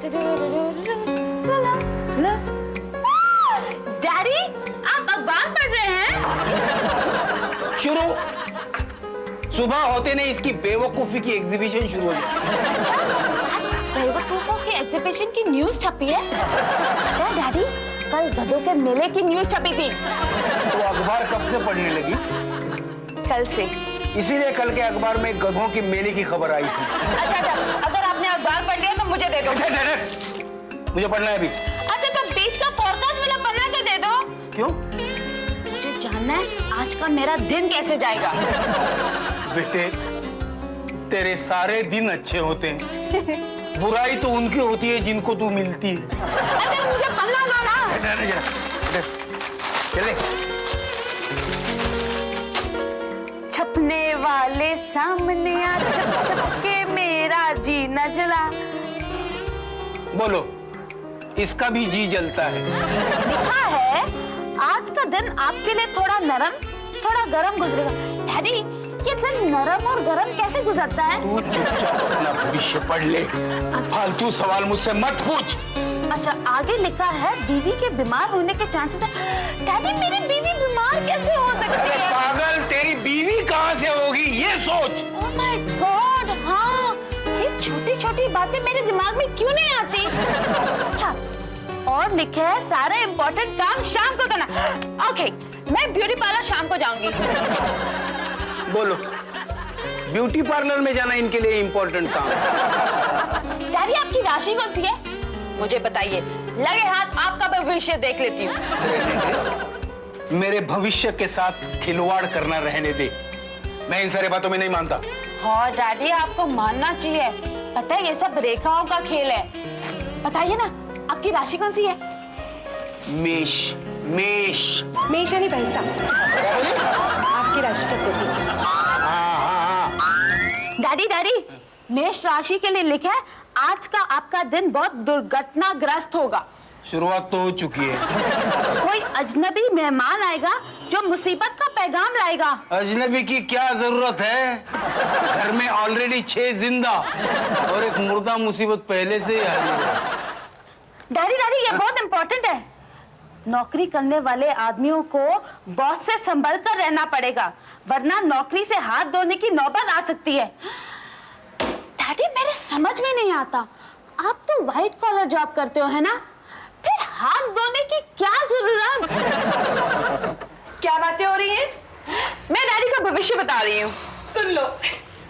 Daddy, आप अखबार पढ़ रहे हैं? शुरू। सुबह होते नहीं इसकी बेवकूफी की एग्जीबिशन शुरू हो गई। बेवकूफों की एग्जीबिशन की न्यूज छपी है क्या डैडी? कल गधों के मेले की न्यूज छपी थी। तो अखबार कब से पढ़ने लगी? कल से। इसीलिए कल के अखबार में गधों की मेले की खबर आई थी। अच्छा, अगर आपने अखबार पढ़ लिया तो मुझे दे दो। मुझे पढ़ना है अभी। अच्छा, तो बीच का पॉडकास्ट वाला पन्ना तो दे दो। क्यों? मुझे जानना है आज का मेरा दिन कैसे जाएगा। बेटे, तेरे सारे दिन अच्छे होते हैं। बुराई तो उनकी होती है जिनको तू मिलती है। अच्छा, तो मुझे पन्ना दो ना। चले। छपने वाले सामने आ, छप छप के मेरा जी न जला। बोलो, इसका भी जी जलता है। लिखा है आज का दिन आपके लिए थोड़ा नरम थोड़ा गरम गुजरेगा। डैडी, ये दिन नरम और गरम कैसे गुजरता है? तू चुपचाप अपना भविष्य पढ़ ले। फालतू सवाल मुझसे मत पूछ। अच्छा, आगे लिखा है बीवी के बीमार होने के चांसेस है। डैडी, मेरी बीवी बीमार कैसे हो सकती है? पागल, तेरी बीवी कहाँ से होगी ये सोच। ओह माय गॉड, हाँ, ये छोटी छोटी बातें मेरे दिमाग में क्यों नहीं आती? अच्छा, और लिखे है सारे इम्पोर्टेंट काम शाम को करना। ओके, मैं ब्यूटी पार्लर शाम को जाऊंगी। बोलो, ब्यूटी पार्लर में जाना इनके लिए इम्पोर्टेंट काम? डैडी, आपकी राशि कौन सी है? मुझे बताइए, लगे हाथ आपका भविष्य देख लेती हूँ। मेरे भविष्य के साथ खिलवाड़ करना रहने दे। मैं इन सारी बातों में नहीं मानता। हाँ डैडी, आपको मानना चाहिए। पता है ये सब रेखाओं का खेल है। बताइए ना, आपकी राशि कौन सी है? मेष। मेष। मेष यानी पैसा। आपकी राशि का प्रतीक। हाँ। डैडी डैडी, मेष राशि के लिए लिखा है आज का आपका दिन बहुत दुर्घटनाग्रस्त होगा। शुरुआत तो हो चुकी है। कोई अजनबी मेहमान आएगा जो मुसीबत का पैगाम लाएगा। अजनबी की क्या जरूरत है? घर में ऑलरेडी 6 जिंदा और एक मुर्दा मुसीबत पहले से ही आ रही है। डैडी डैडी, ये बहुत इंपॉर्टेंट है। नौकरी करने वाले आदमियों को बॉस से संभल कर रहना पड़ेगा, वरना नौकरी से हाथ धोने की नौबत आ सकती है। डैडी, मेरे समझ में नहीं आता, आप तो व्हाइट कॉलर जॉब करते हो है ना, फिर हाथ धोने की क्या जरूरत? क्या बातें हो रही हैं? मैं डैडी का भविष्य बता रही हूँ। सुन लो,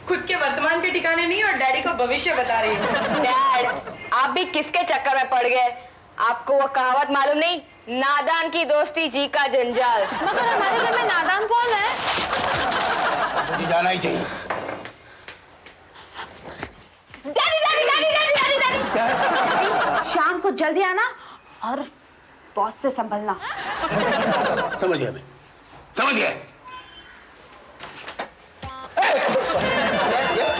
खुद के वर्तमान के ठिकाने नहीं और डैडी को भविष्य बता रही हूँ। डैड, आप भी किसके चक्कर में पड़ गए? आपको वो कहावत मालूम नहीं, नादान की दोस्ती जी का जंजाल। मगर हमारे घर में नादान कौन है? मुझे जाना ही चाहिए। Daddy daddy daddy daddy daddy daddy, शाम को जल्दी आना और बॉस से संभलना। समझ गया मैं, समझ गया।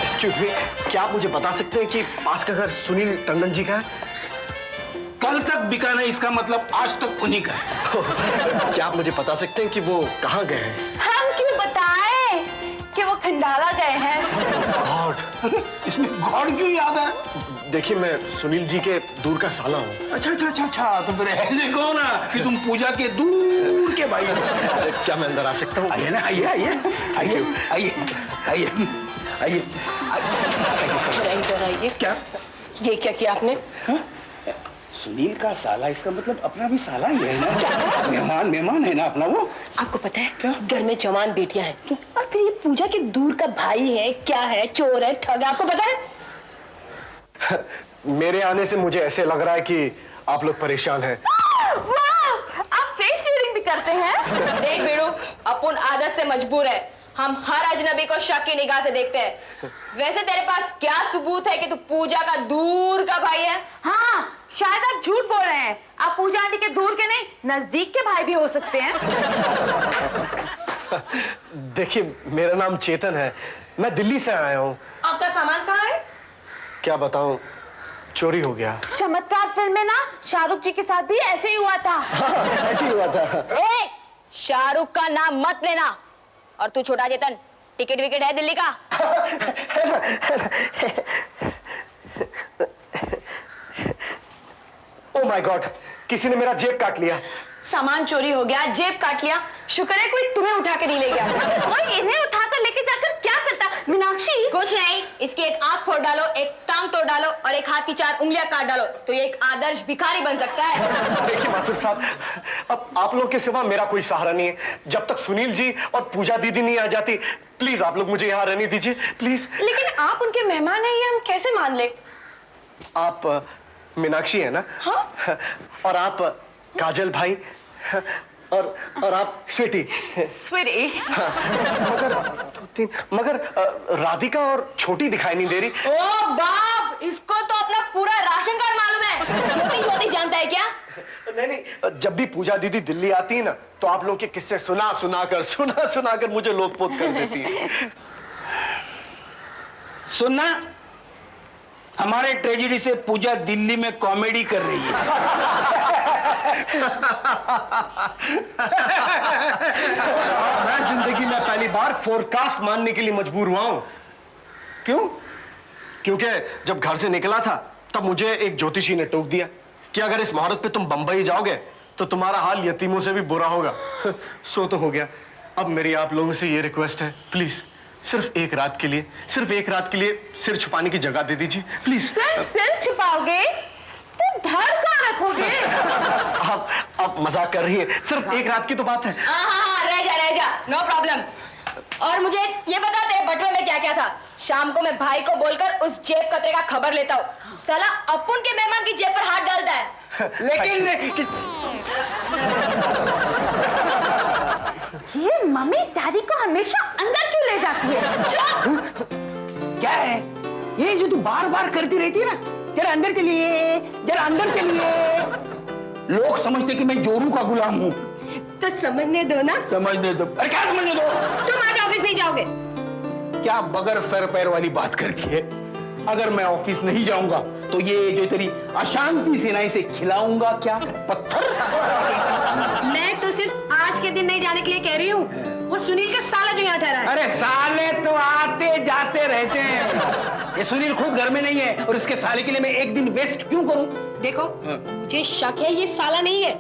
एक्सक्यूज मी, क्या आप मुझे बता सकते हैं कि पास का घर सुनील टंडन जी का है? कल तक बिका नहीं इसका मतलब आज तक उन्हीं का है। क्या आप मुझे बता सकते हैं कि वो कहाँ गए हैं? हम क्यों बताएं कि वो खंडाला गए हैं? गॉड, इसमें गॉड क्यों याद है? देखिए, मैं सुनील जी के दूर का साला हूँ। अच्छा, तो फिर ऐसे कहो ना कि तुम पूजा के दूर के भाई। क्या मैं अंदर आ सकता हूँ? आइए ना, आइए। इधर आइए। क्या? ये क्या किया आपने? सुनील का साला, इसका मतलब अपना भी साला ही है ना? मेहमान है ना अपना वो। आपको पता है क्या? घर में जवान बेटियां हैं और फिर ये पूजा के दूर का भाई है, क्या है, चोर है, ठग है, आपको पता है? मेरे आने से मुझे ऐसे लग रहा है कि आप लोग परेशान हैं। वाह, आप फेस रीडिंग भी करते हैं? देख बीड़ू, अपन आदत से मजबूर है, हम हर अजनबी को शक की निगाह से देखते हैं। वैसे तेरे पास क्या सबूत है कि तू पूजा का दूर का भाई है? हाँ, शायद आप झूठ बोल रहे हैं। आप पूजा आंटी के दूर के नहीं, नजदीक के भाई भी हो सकते हैं। देखिए, मेरा नाम चेतन है, मैं दिल्ली से आया हूँ। आपका सामान कहाँ है? क्या बताऊँ, चोरी हो गया। चमत्कार फिल्म में ना शाहरुख जी के साथ भी ऐसे ही हुआ था। ऐसे ही हुआ था। ए, शाहरुख का नाम मत लेना। और तू छोटा चेतन, टिकट विकेट है दिल्ली का? माय गॉड, किसी ने मेरा जेब काट लिया। सामान चोरी हो गया, जेब काट लिया, शुक्र है कोई तुम्हें उठा के नहीं ले गया। कोई इन्हें उठाकर लेके जाकर क्या करता? मीनाक्षी, कुछ नहीं, इसकी एक आंख फोड़ डालो, एक टांग तोड़ डालो और एक हाथ की 4 उंगलियां काट डालो तो ये एक आदर्श भिखारी बन सकता है। देखिए माथुर साहब, अब आप लोग के सिवा मेरा कोई सहारा नहीं है। जब तक सुनील जी और पूजा दीदी नहीं आ जाती, प्लीज आप लोग मुझे यहाँ रहने दीजिए, प्लीज। लेकिन आप उनके मेहमान हैं, ये हम कैसे मान ले? आप मीनाक्षी है ना? हाँ। और आप काजल भाई, और आप स्वीटी। स्वीटी, मगर राधिका और छोटी दिखाई नहीं दे रही। ओ बाप, इसको तो अपना पूरा राशन कार्ड मालूम है। ज्योति ज्योति जानता है क्या? नहीं, जब भी पूजा दीदी दिल्ली आती है ना, तो आप लोग के किस्से सुना सुना कर मुझे लोटपोत कर देती है। सुनना, हमारे ट्रेजेडी से पूजा दिल्ली में कॉमेडी कर रही है। मैं जिंदगी में पहली बार फोरकास्ट मानने के लिए मजबूर हुआ हूं। क्यों? क्योंकि जब घर से निकला था तब मुझे एक ज्योतिषी ने टोक दिया कि अगर इस मुहूर्त पे तुम बंबई जाओगे तो तुम्हारा हाल यतीमों से भी बुरा होगा। सो तो हो गया। अब मेरी आप लोगों से ये रिक्वेस्ट है, प्लीज सिर्फ एक रात के लिए सिर छुपाने की जगह दे दीजिए, प्लीज। सिर छुपाओगे तो धड़ कहाँ रखोगे? आप मजाक कर रही है, सिर्फ एक रात की तो बात है। हाँ, रह जा, नो प्रॉब्लम। और मुझे ये बता, तेरे बटुए में क्या क्या था? शाम को मैं भाई को बोलकर उस जेब कतरे का खबर लेता हूँ। साला अपुन के मेहमान की जेब पर हाथ डालता है। लेकिन ये मम्मी डैडी को हमेशा अंदर क्यों ले जाती है? चुप! क्या है ये जो तू बार बार करती रहती है ना, जरा अंदर चलिए, जरा अंदर चलिए। लोग समझते कि मैं जोरू का गुलाम हूँ। तो समझने दो ना। समझने दो। अरे क्या समझने दो? तुम आज ऑफिस नहीं जाओगे। क्या बगैर सर पैर वाली बात करती है? अगर मैं ऑफिस नहीं जाऊंगा तो ये जो तेरी अशांति सेनाएं से खिलाऊंगा क्या पत्थर? मैं तो सिर्फ आज के दिन नहीं जाने के लिए कह रही हूँ। वो सुनील का साला जो यहाँ ठहरा है। अरे साले तो आते जाते रहते हैं। ये सुनील खुद घर में नहीं है और इसके साले के लिए मैं एक दिन वेस्ट क्यों करूं? देखो, मुझे शक है ये साला नहीं है।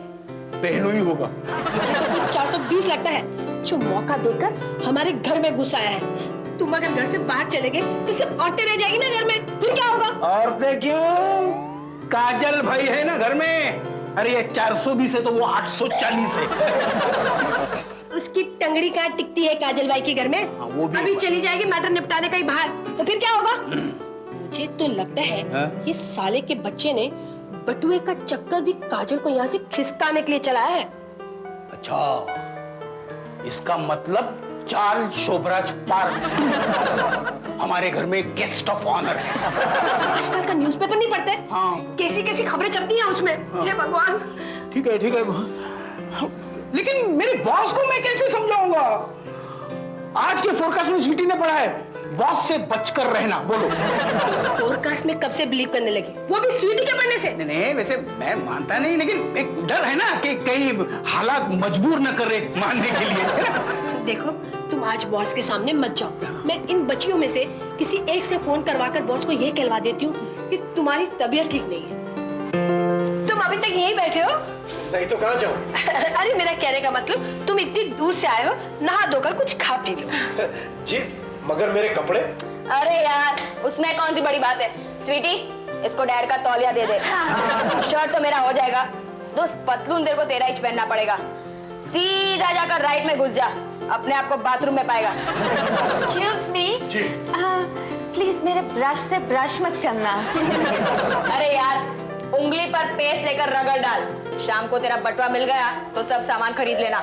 पहलू ही होगा। मुझे तो कुछ 420 लगता है जो मौका देकर हमारे घर में घुस आया है। तुम अगर घर से बाहर चले गए तो सिर्फ औरतें रह जाएगी ना घर में, फिर क्या होगा? औरतें क्यों? काजल भाई है ना घर में। अरे ये 420 है तो वो 840 है। उसकी टंगड़ी कहाँ टिकती है काजल भाई के घर में? वो भी अभी चली जाएगी मैटर निपटाने कहीं बाहर, तो फिर क्या होगा? मुझे तो लगता है ये साले के बच्चे ने बटुए का चक्कर भी काजल को यहाँ से खिसकाने के लिए चलाया है। अच्छा, इसका मतलब चार्ल्स शोभराज पार्क हमारे घर में गेस्ट ऑफ ऑनर है। आजकल का न्यूज़पेपर नहीं पढ़ते? हाँ। कैसी कैसी खबरें चलती हैं उसमें। हे भगवान। ठीक है लेकिन मेरे बॉस को मैं कैसे समझाऊंगा? आज के फोरकास्ट में स्वीटी ने पढ़ा है, बॉस से बचकर रहना। बोलो। फोरकास्ट में कब से बिलीव करने लगी? वो भी स्वीटी के पढ़ने से? नहीं, वैसे मैं मानता नहीं, लेकिन एक डर है ना कि कहीं हालात मजबूर न करे मानने के लिए। देखो, तुम आज बॉस के सामने मत जाओ। मैं इन बच्चियों में से किसी एक से फोन करवाकर बॉस को यह कहलवा देती हूँ कि तुम्हारी तबीयत ठीक नहीं है। तुम अभी तक यहीं बैठे हो? नहीं तो कहाँ जाऊं? अरे मेरा कहने का मतलब, तुम इतनी दूर से आए हो, नहा धोकर कुछ खा पी लो। जी, मगर मेरे कपड़े? अरे यार, उसमें कौन सी बड़ी बात है। स्वीटी, इसको डैड का तौलिया दे दे। शर्ट तो मेरा हो जाएगा, दोस्त पतलून तेरे को तेरा ही पहनना पड़ेगा। सीधा जाकर राइट में घुस जा, अपने आप को बाथरूम में पाएगा। Excuse me? जी। प्लीज मेरे ब्रश से ब्रश मत करना। अरे यार, उंगली पर पेस्ट लेकर रगड़ डाल। शाम को तेरा बटुआ मिल गया तो सब सामान खरीद लेना।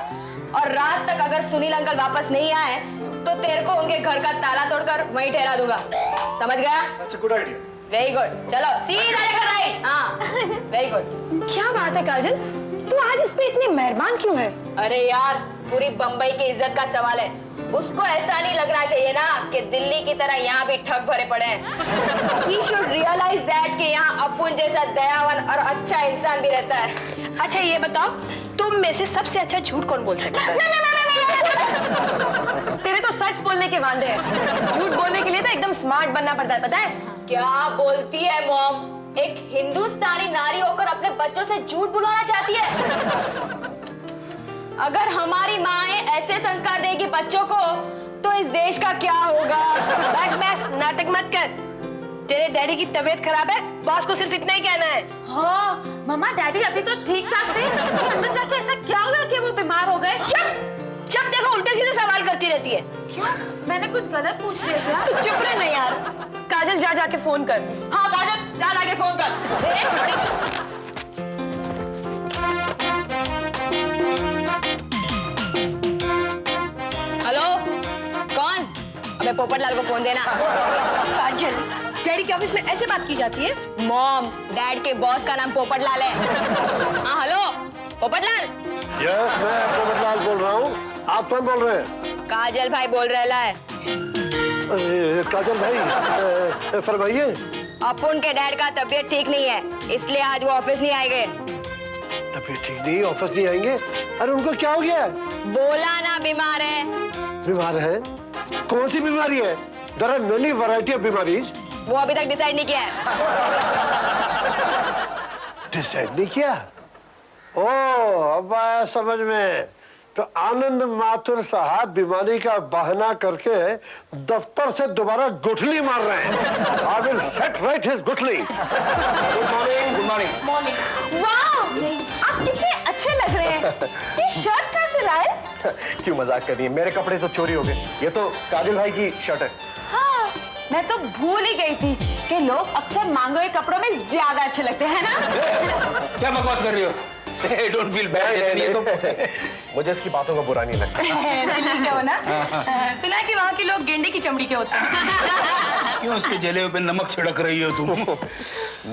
और रात तक अगर सुनील अंकल वापस नहीं आए तो तेरे को उनके घर का ताला तोड़कर वहीं ठहरा दूंगा। समझ गया? अच्छा, गुड आइडिया। Very good. चलो सीधा लेकर राइट। हाँ, वेरी गुड। क्या बात है काजल, तू आज इस पे इतनी मेहरबान क्यों है? अरे यार, पूरी बंबई की इज्जत का सवाल है। उसको ऐसा नहीं लगना चाहिए ना कि दिल्ली की तरह यहाँ भी ठग भरे पड़े हैं। He should realize that कि यहाँ अपुन जैसा दयावान और अच्छा इंसान भी रहता है। अच्छा ये बताओ, तुम में से सबसे अच्छा झूठ कौन बोल सकता है? तेरे तो सच बोलने के वांदे हैं। झूठ बोलने के लिए तो एकदम स्मार्ट बनना पड़ता है, पता है? क्या बोलती है मॉम? एक हिंदुस्तानी नारी होकर अपने बच्चों से झूठ बुलवाना चाहती है? अगर हमारी माएं ऐसे संस्कार देगी बच्चों को तो इस देश का क्या होगा? बस बस नाटक मत कर। तेरे डैडी की तबीयत खराब है, बॉस को सिर्फ इतना ही कहना है। हाँ मम्मा डैडी अभी तो ठीक ठाक थे, ये अंदर जाके ऐसा क्या हो गया कि वो बीमार हो गए? जब देखो उल्टे सीधे सवाल करती रहती है। क्यों? मैंने कुछ गलत पूछ लिया क्या? तू चुप रह ना यार। काजल जा जाके फोन कर। हाँ काजल जा जाके फोन कर। हेलो, कौन? अबे पोपटलाल को फोन देना। काजल, डैडी के ऑफिस में ऐसे बात की जाती है? मॉम, डैड के बॉस का नाम पोपटलाल है। हाँ हेलो, पोपटलाल। यस, मैं पोपटलाल बोल रहा हूँ। आप कौन बोल रहे हैं? काजल भाई बोल रहा है। काजल भाई, फरमाइए। अपुन के डैड का तबीयत ठीक नहीं है, इसलिए आज वो ऑफिस नहीं आएंगे। तबीयत ठीक नहीं, ऑफिस नहीं आएंगे? अरे उनको क्या हो गया? बोला ना बीमार है। बीमार है? कौन सी बीमारी है? There are many variety of बीमारीज। वो अभी तक डिसाइड नहीं किया है। डिसाइड नहीं किया? ओह, अब आया समझ में। तो आनंद माथुर साहब बीमारी का बहाना करके दफ्तर से दोबारा गुठली मार रहे हैं। I will set right his गुठली। Good morning, good morning. वाह आप कितने अच्छे लग रहे हैं। ये शर्ट कहाँ से लाए? क्यों मजाक कर रही है? मेरे कपड़े तो चोरी हो गए। ये तो काजल भाई की शर्ट है। हाँ मैं तो भूल ही गई थी कि लोग अक्सर मांगे हुए कपड़ों में ज्यादा अच्छे लगते हैं ना। क्या बकवास कर रही हो? Don't feel bad. मुझे इसकी बातों का बुरा नहीं लगता। दिल्ली के हो ना? सुना है कि वहाँ के लोग गेंडे की चमड़ी के होते हैं। क्यों उसके जले पे नमक छिड़क रही हो तुम?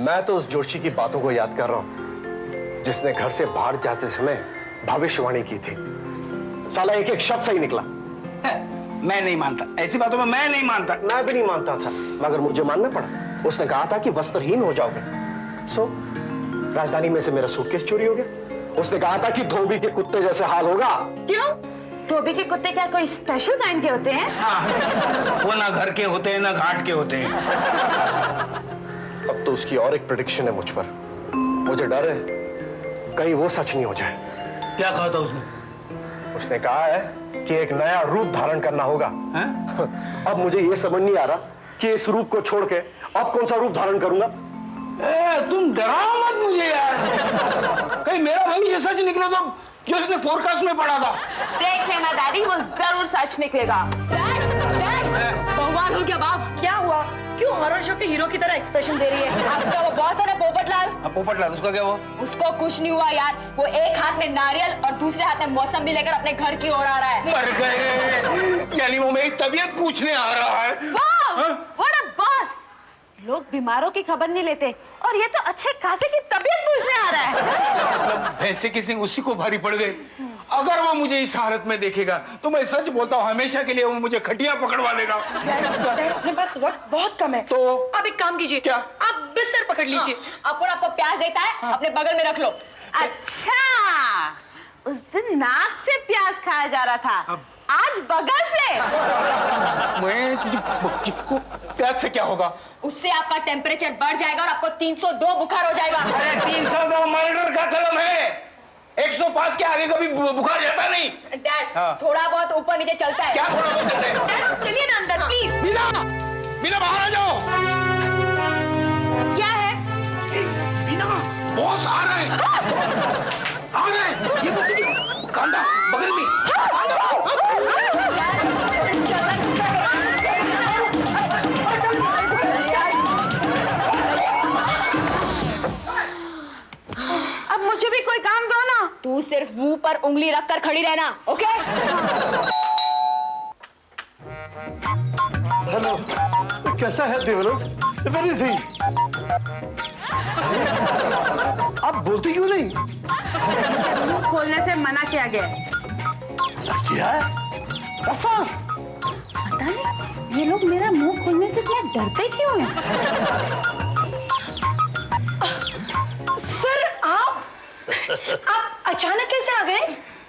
मैं तो उस जोशी की बातों को याद कर रहा हूँ जिसने घर से बाहर जाते समय भविष्यवाणी की थी। साला एक एक शब्द सही निकला। मैं नहीं मानता, ऐसी बातों में मैं नहीं मानता। मैं भी नहीं मानता था, मगर मुझे मानना पड़ा। उसने कहा था कि वस्त्रहीन हो जाओगे। सो राजधानी में से मेरा सूटकेस चोरी हो गया। उसने कहा था कि धोबी के कुत्ते जैसे हाल होगा। क्यों? धोबी के कुत्ते क्या कोई स्पेशल काइंड के होते हैं? हाँ, वो ना घर के होते हैं ना घाट के होते हैं। अब तो उसकी और एक प्रेडिक्शन है मुझ पर। मुझे डर है कहीं वो सच नहीं हो जाए। क्या कहा था उसने? उसने कहा है कि एक नया रूप धारण करना होगा। अब मुझे ये समझ नहीं आ रहा कि इस रूप को छोड़ के अब कौन सा रूप धारण करूंगा। तुम डराओ मत मुझे यार। कहीं मेरा भविष्य सच निकला तो जो उसने फोरकास्ट में पढ़ा था। देख लेना डैडी वो जरूर सच निकलेगा। डैड, डैड, भगवान हो क्या बाप? क्या हुआ? क्यों हॉरर शो के हीरो की तरह एक्सप्रेशन दे रही है? आपका वो बॉस है ना पोपटलाल, पोपटलाल, उसका क्या हुआ? उसको कुछ नहीं हुआ यार। वो एक हाथ में नारियल और दूसरे हाथ में मौसम्बी लेकर अपने घर की ओर आ रहा है। मर गए, यानी वो मेरी तबीयत पूछने आ रहा है। वाह व्हाट अ बॉस। लोग बीमारों की खबर नहीं लेते और ये तो अच्छे खासे की तबीयत पूछने आ रहा है। मतलब ऐसे किसी उसी को भारी पड़ गए। अगर वो मुझे इस हालत में देखेगा तो मैं सच बोलता हूँ हमेशा के लिए वो मुझे खटिया पकड़वा देगा। अपने पास वक्त बहुत कम है, तो आप एक काम कीजिए। क्या? आप बिस्तर पकड़ लीजिए। अपुन आपको प्याज देता है, अपने बगल में रख लो। अच्छा उस दिन नाक से प्याज खाया जा रहा था, आज बगल से। प्याज से क्या होगा? उससे आपका टेम्परेचर बढ़ जाएगा और आपको 302 बुखार हो जाएगा। अरे 302 मर्डर का कलम है। 105 के आगे कभी बुखार जाता नहीं। डैड, हाँ। थोड़ा बहुत ऊपर नीचे चलता है। क्या थोड़ा बहुत चलता है? डैड, आप चलिए ना अंदर प्लीज। बिना बिना बाहर आ जाओ। क्या है? बिना बॉस आ रहे हैं। आ रहे हैं। ये बोलते कि कांदा बगल में। अब मुझे भी कोई काम दो ना। तू सिर्फ मुंह पर उंगली रखकर खड़ी रहना, ओके? हेलो, कैसा है देवलो? वेरी जी। आप बोलते क्यों नहीं? मुंह खोलने से मना किया गया है। क्या? पता नहीं ये लोग मेरा मुंह खोलने से इतना डरते क्यों हैं? सर आप आप अचानक कैसे आ गए?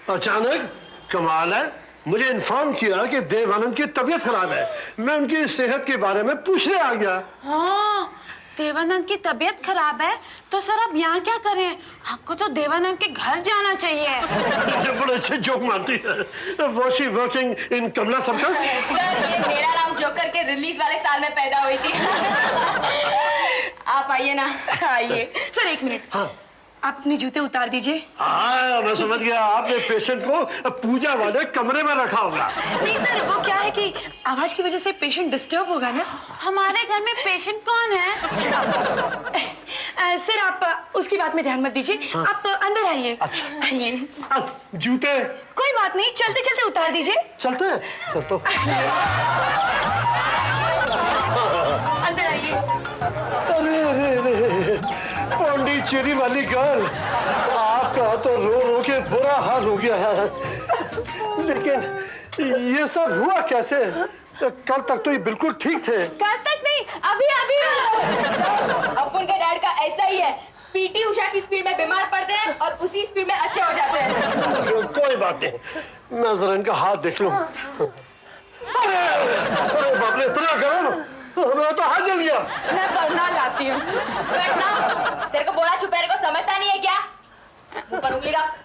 अचानक? कमाल है, मुझे इन्फॉर्म किया कि देवानंद की तबीयत खराब है। मैं उनकी सेहत के बारे में पूछने आ गया। हाँ, देवानंद की तबीयत खराब है तो सर अब यहाँ क्या करें? आपको तो देवानंद के घर जाना चाहिए। ये बड़े अच्छे जोक मानती है। Was she working in Kamala circus? Sir ये मेरा नाम जोकर के रिलीज वाले साल में पैदा हुई थी। आप आइए ना। आइए सर, 1 मिनट। हाँ। आप अपने जूते उतार दीजिए। हाँ, मैं समझ गया, आपने पेशेंट को पूजा वाले कमरे में रखा होगा। नहीं सर, वो क्या है कि आवाज की वजह से पेशेंट डिस्टर्ब होगा ना। हमारे घर में पेशेंट कौन है? सर आप उसकी बात में ध्यान मत दीजिए। हाँ। आप अंदर आइए। अच्छा। आइए। जूते कोई बात नहीं, चलते चलते उतार दीजिए। चलते हैं? चल तो। अंदर आइए। अरे अरे अरे, पौंडीचेरी वाली गर्ल, आपका तो रो रो के बुरा हाल हो गया है। लेकिन ये सब हुआ कैसे? कल तक तो ये बिल्कुल ठीक थे। कल तक नहीं, अभी अभी। अपुन के डैड का ऐसा ही है, पीटी उषा की स्पीड में बीमार पड़ते हैं और उसी स्पीड में अच्छे हो जाते हैं। कोई बात नहीं, मैं जरा इनका हाथ देख लूं। अरे अरे बाप रे, इतना गरम, मेरा तो हाथ जल गया। मैं बरना लाती हूँ। बैठना, तेरे को बोला चुप रहने को समझता नहीं है क्या? ऊपर उंगली रख।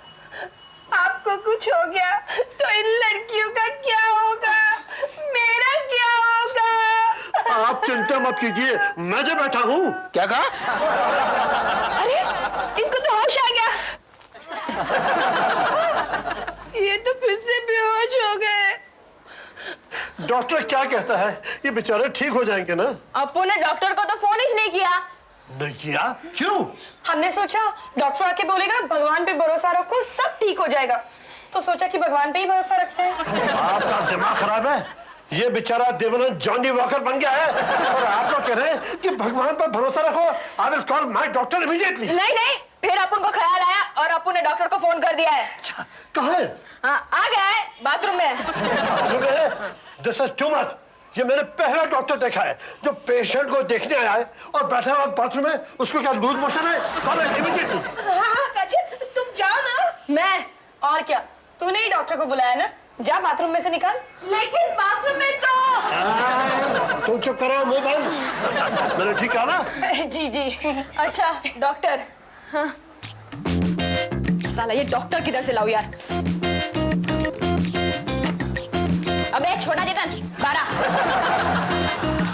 आपको कुछ हो गया तो इन लड़कियों का क्या होगा? मेरा क्या होगा? आप चिंता मत कीजिए, मैं जो बैठा हूँ। क्या कहा? अरे इनको तो होश आ गया। ये तो फिर से बेहोश हो गए। डॉक्टर क्या कहता है? ये बेचारे ठीक हो जाएंगे ना? अपू ने डॉक्टर को तो फोन ही नहीं किया। नहीं किया? क्यों? हमने सोचा डॉक्टर आके बोलेगा भगवान पे भरोसा रखो, सब ठीक हो जाएगा, तो सोचा कि भगवान पे ही भरोसा रखते हैं। आपका दिमाग खराब है। ये बेचारा देवानंद जॉनी वॉकर बन गया है और आप लोग कह रहे हैं कि भगवान पर भरोसा रखो। I will call my doctor immediately. नहीं नहीं, फिर अपन को ख्याल आया और अपन ने डॉक्टर को फोन कर दिया है। कहाँ है? हाँ, आ गया है बाथरूम में। This is too much. ये मैंने पहला डॉक्टर देखा है जो पेशेंट को देखने आया है और बैठा हुआ बाथरूम में। उसको क्या लूज मोशन है? Call immediately. हाँ काजल, तुम जाओ ना। मैं? और क्या, तूने ही डॉक्टर को बुलाया ना, जा बाथरूम में से निकाल। लेकिन बाथरूम में तो। तुम चुप करो, मुंह बंद। मैंने ठीक कहा ना? जी जी। अच्छा डॉक्टर। हाँ। साला ये डॉक्टर किधर से लाऊं यार? अबे छोटा चेतन, 12।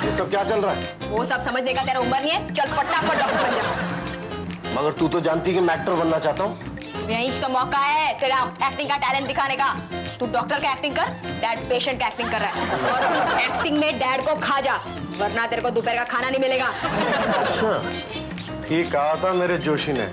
ये सब क्या चल रहा है? वो सब समझने का तेरा उम्र नहीं है, चल फटाफट डॉक्टर बन जा। मगर तू तो जानती कि मैं एक्टर बनना चाहता हूँ। यही तो मौका है तेरा एक्टिंग का टैलेंट दिखाने का। तू डॉक्टर का एक्टिंग कर, डैड पेशेंट का एक्टिंग कर रहा है, और तू एक्टिंग में डैड को खा जा, वरना तेरे को दोपहर का खाना नहीं मिलेगा। अच्छा, ठीक कहा था मेरे जोशी ने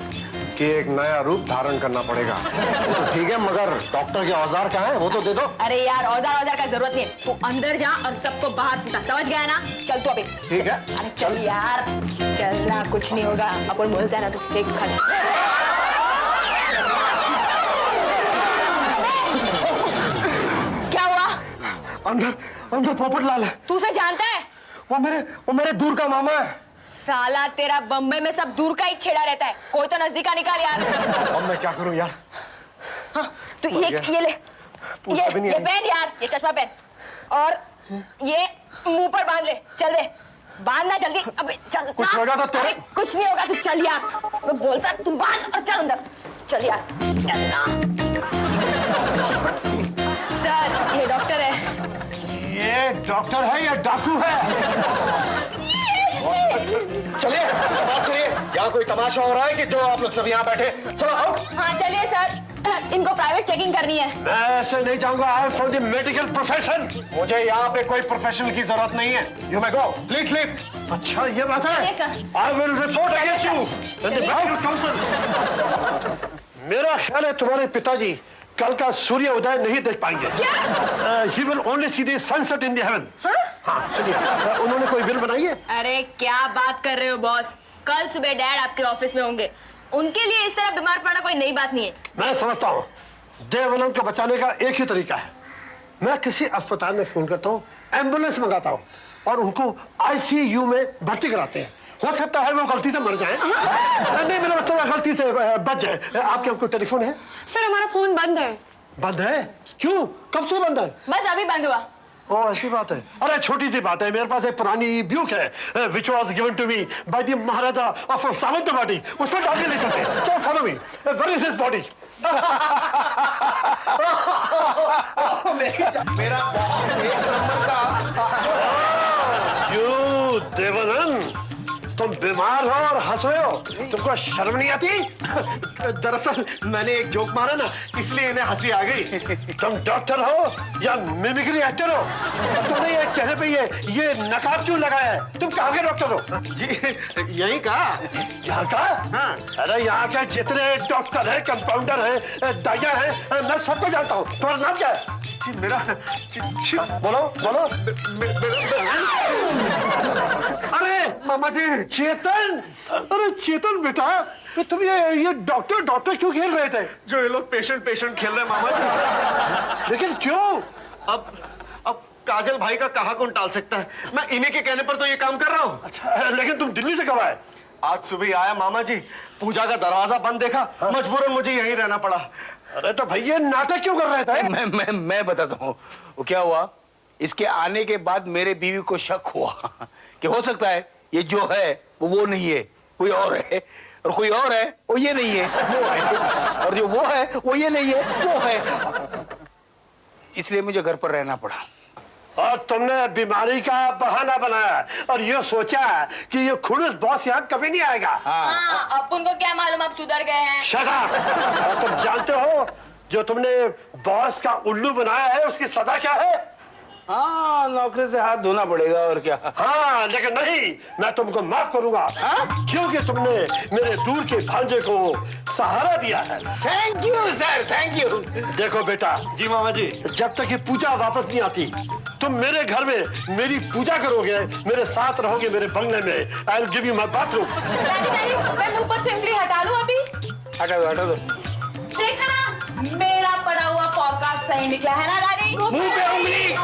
कि एक नया रूप धारण करना पड़ेगा। वो तो ठीक है, मगर डॉक्टर के औजार कहाँ हैं? वो तो दे दो। अरे यार औजार का जरूरत नहीं है, तू अंदर जा और सबको बाहर फूटा, समझ गया ना? चल तू अभी। ठीक है। अरे चल यार, चलना, कुछ नहीं होगा, अपन बोलते हैं ना, तू देख खा। क्या हुआ? अंदर अंदर पोपट लाल है। तू उसे जानता है? वो मेरे दूर का मामा है। साला तेरा बम्बई में सब दूर का ही छेड़ा रहता है, कोई तो नजदीक का निकाल यार। अब मैं क्या करूं यार? हाँ, तू ये ले, ये पहन यार, ये चश्मा पहन, और ये मुंह पर बांध ले, चल दे, बांधना जल्दी। अबे चल। कुछ होगा तो तेरे? अरे कुछ नहीं होगा, तू चल यार, मैं बोलता तू बांध और चल अंदर, चल यार, चल ना। सर ये डॉक्टर है। ये डॉक्टर है या डाकू है? चलिए बात चलिए, यहाँ कोई तमाशा हो रहा है कि जो आप लोग सब यहाँ बैठे? चलो आओ। हाँ चलिए सर, इनको प्राइवेट चेकिंग करनी है। मैं ऐसे नहीं जाऊंगा। I am from the medical profession. मुझे यहाँ पे कोई प्रोफेशनल की जरूरत नहीं है। You may go, please leave. अच्छा ये बात है? चलिए sir. I will report against you in the medical council. मेरा ख्याल है तुम्हारे पिताजी कल का सूर्य उदय नहीं देख पाएंगे। He will only see the sunset in the haven. हाँ चलिए, उन्होंने कोई विल बनाई है? अरे क्या बात कर रहे हो बॉस, कल सुबह डैड आपके ऑफिस में होंगे, उनके लिए इस तरह बीमार पड़ना कोई नई बात नहीं है। मैं समझता हूँ देवानंद को बचाने का एक ही तरीका है। मैं किसी अस्पताल में फोन करता हूँ, एम्बुलेंस मंगाता हूँ और उनको आईसीयू में भर्ती कराते हैं। हो सकता है वो गलती से मर जाए। नहीं मेरा मतलब गलती से बच जाए। आपके आपको टेलीफोन है? सर हमारा फोन बंद है। बंद है? क्यों? कब से बंद है? बस अभी बंद हुआ। ओ ऐसी बात है। अरे छोटी सी बात है, मेरे पास एक पुरानी ब्यूक है which was given to me by the maharaja of Sawantwadi, उसमें डाल के ले सकते हैं। चलो follow me. Where is his body? मेरा एक नंबर का। यू देवानंद, तुम बीमार हो और हंस रहे हो, तुमको शर्म नहीं आती? दरअसल मैंने एक जोक मारा ना, इसलिए इन्हें हंसी आ गई। तुम डॉक्टर हो या मिमिक्री एक्टर हो? तुमने ये चेहरे पे ये नकाब क्यों लगाया है? तुम कहाँ के डॉक्टर हो? जी यही कहा। यहाँ का? हाँ। अरे यहाँ के जितने डॉक्टर हैं, कंपाउंडर हैं, दाइया हैं, मैं सबको जानता हूँ। तुम्हारा नाम क्या है? जी मेरा बोलो बोलो। अरे मामा जी। चेतन, अरे चेतन बेटा, तो तुम ये डॉक्टर डॉक्टर क्यों खेल रहे थे? जो ये लोग पेशेंट पेशेंट खेल रहे हैं मामा जी। लेकिन क्यों? अब काजल भाई का कहाँ कौन टाल सकता है? मैं इन्हीं के कहने पर तो ये काम कर रहा हूँ। अच्छा, लेकिन तुम दिल्ली से कब आए? आज सुबह आया मामा जी, पूजा का दरवाजा बंद देखा, मजबूरन मुझे यहीं रहना पड़ा। अरे तो भैया नाटक क्यों कर रहे थे? मैं बताता हूँ वो क्या हुआ। इसके आने के बाद मेरे बीवी को शक हुआ कि हो सकता है ये जो है वो नहीं है, कोई और है, और कोई और है वो ये नहीं है, वो है, और जो वो है वो ये नहीं है, वो है। इसलिए मुझे घर पर रहना पड़ा। और तुमने बीमारी का बहाना बनाया और ये सोचा कि ये खुलूस बॉस यहाँ कभी नहीं आएगा। हाँ, अपन को क्या मालूम आप सुधर गए हैं। Shut up. और तुम जानते हो जो तुमने बॉस का उल्लू बनाया है उसकी सजा क्या है? हाँ, नौकरी से हाथ धोना पड़ेगा और क्या। हाँ लेकिन नहीं, मैं तुमको माफ करूंगा क्योंकि तुमने मेरे दूर के भांजे को सहारा दिया है। Thank you sir, thank you. देखो बेटा, जी मामा जी। जब तक ये पूजा वापस नहीं आती तुम मेरे घर में मेरी पूजा करोगे, मेरे साथ रहोगे मेरे बंगले में। I will give you my bathroom. Daddy daddy, मैं मुंह पर से उंगली हटा लूं अभी? हटा दो। देखा ना, मेरा पड़ा हुआ फोरकास्ट सही निकला है ना डैडी? मुंह पे उंगली।